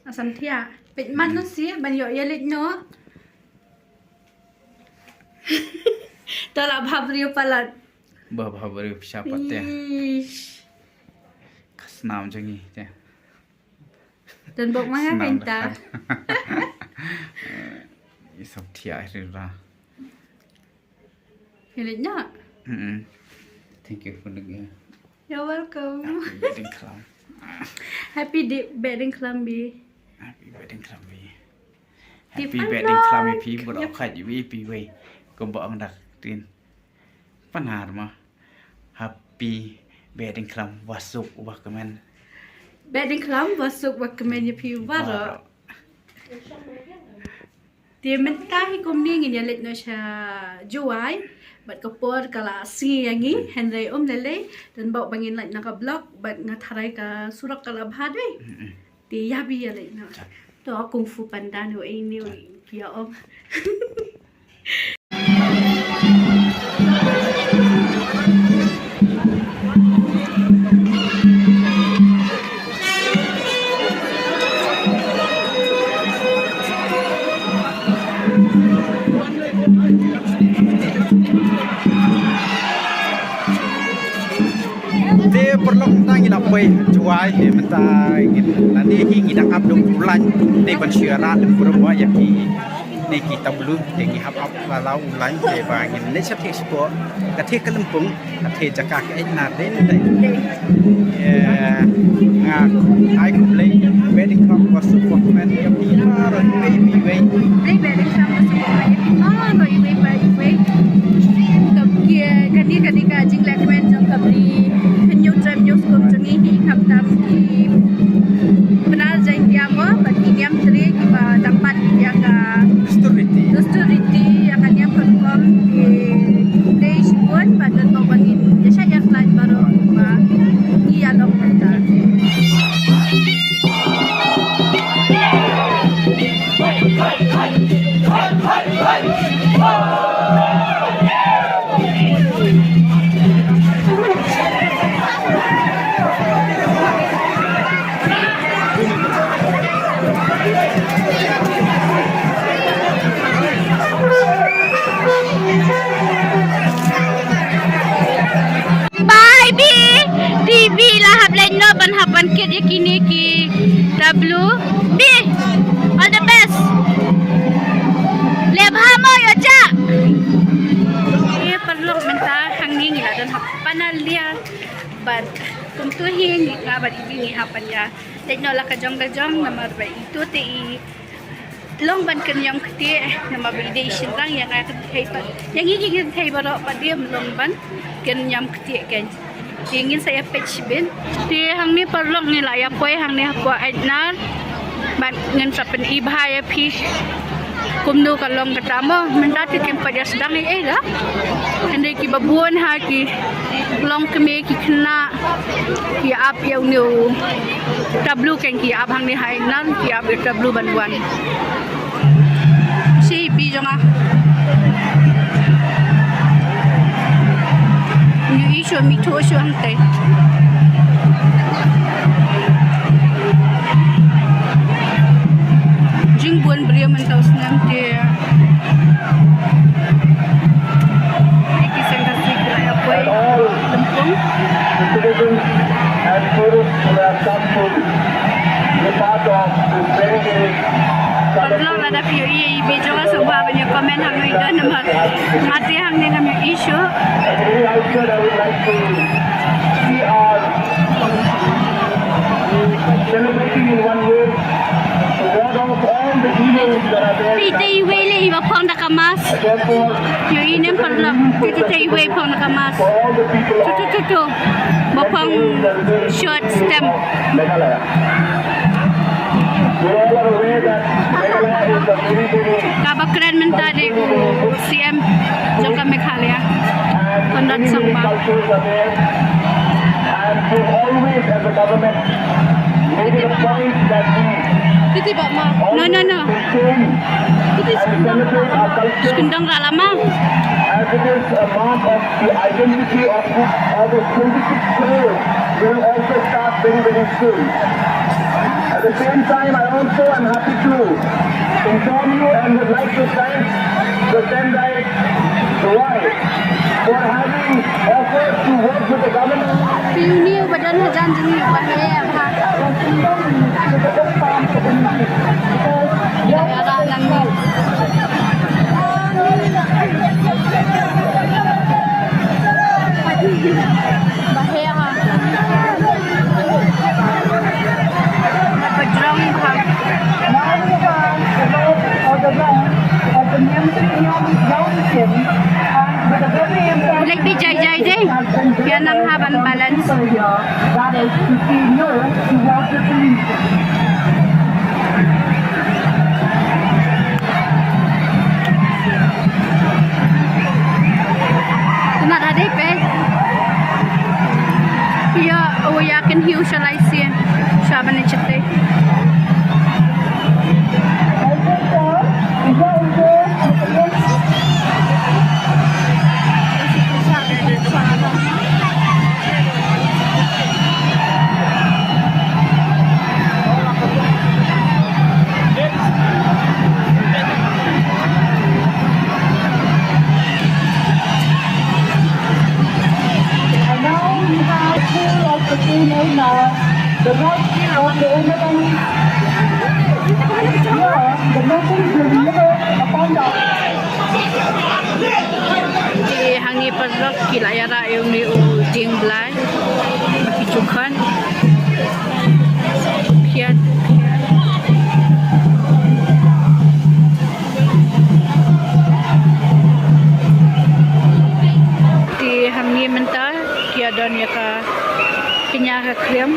Asam tia. Pet manusia banyak ya lek no. Tolak bhabrio palat. Baru siapa teh? Ish. Senam jangi teh. Dan bok mana penta. Isap tia itu lah. Ya lek no. Thank you for the gift. You're welcome. Happy wedding club. Happy wedding Clamby. Happy wedding club vi. Tiếp Happy ăn wedding rồi. club vi pi bột ốc khai vi pi vi. Cũng bỏ ông đặt tin. Pan har mà. Happy wedding club wasuk wakaman. Wedding Clam masuk wakamen ya piu baro. Dia mentah hikum ni ngin ya lek no sha juai. Bat kapor kala si yangi Henry lele dan bawa bangin lek naka blog bat ngatharai ka surak kala bhade. Dia ya bi ya lek no. To kung fu panda no ini kia om. Dia perlu tangi lapai juai mentai nanti hinggi dak abdum bulan di pensyara dan berbuat ya ni kita belum tinggi hap lalau ulan de bangin ni sati sport kati kelempung kati jakak enak den ya ngak ai kumlei wedding club wasuk wakman ya pihara baby way Wedding Clam masuk wakamen. Kap kia ketika jing lek men jong kabri penyu tram nyus kum jungi hi kap tam ki benar jeng diamo bagi diam tri ki ba dapat yang story Dosturiti akan yang perform di stage pun pada bangin ya saya flight baru ba iya long kita. Bye B TV lah hablan no ban hapan kit yakini ki W B all the best le bhamo yo cha ye perlu menta hangi ngila dan hapan lia ban kum tu hin nga ban ibi ni hapan ya tekno la kajong namar ba itu ti long ban kan yang kti nama validation rang yang ay thai pa yang ingin thai baro pa dia long ban kan yang kti kan ingin saya page bin ti hang ni perlong ni la ya koi hang ni ko adnar ban ngan sapen ibha ya pi kumno kalong katamo menta ti kim pa sedang ni la ande ki babuan ha ki long keme ki khna ki ap ya nu tablu kan ki ap hang ni hai nan ki ap tablu banwan si bi jonga như ý cho mi thua cho ăn tê jing buồn bria mình tao senam tê kisah kasih kerana apa lempung and tourists who have come to be part of this very, very Kalau ada view ini, bicara sebuah banyak komen hang itu nama mati hang ni kami isu. very outset, I would like to see our celebrating in one way to ward off all the evils that are there. Kita iwe le iba pang nakamas. Therefore, View ini perlu kita iwe pang nakamas. for all the people of Tutu, bapang short stem. Meghalaya. We all are aware that Meghalaya is a very, very Kabakran mentari CM Jangka Meghalaya. and Kondat many, many Sangma. cultures are there. And we always, as a government, made it a point that we Titi ba ma? No. maintain and celebrate our culture Kundang ralama. as it is a mark of the identity of this, all the 26 players will also start very, very soon. At the same time, I also am happy to inform you and would like to thank the Sendai Dawai for having offered to work with the government. Pionier badan hajan jeni bahaya ha. Daerah lang ni. Bahaya ha. Napajrong ha. Boleh bijay-jay deh. Yan ang haban balance. That is to see no to water pollution. Not ada pe. Ya, oh yakin hiu shalai siya. Siya ba ni chite? And now we have two of the female now. The right here on the Umadan. Here, the Muslims will deliver upon the Di hangi padlok kila yara yung ni ding blay. Makijukan. Piat. Di hangi mental kia don ya ka kinya ka krem.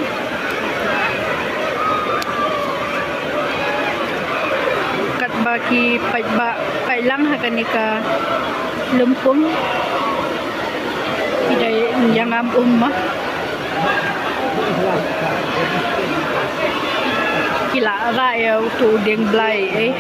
Kat baki pai lang hakan ni ka lumpung. Tidak yang ummah. Kila raya tu deng blai eh.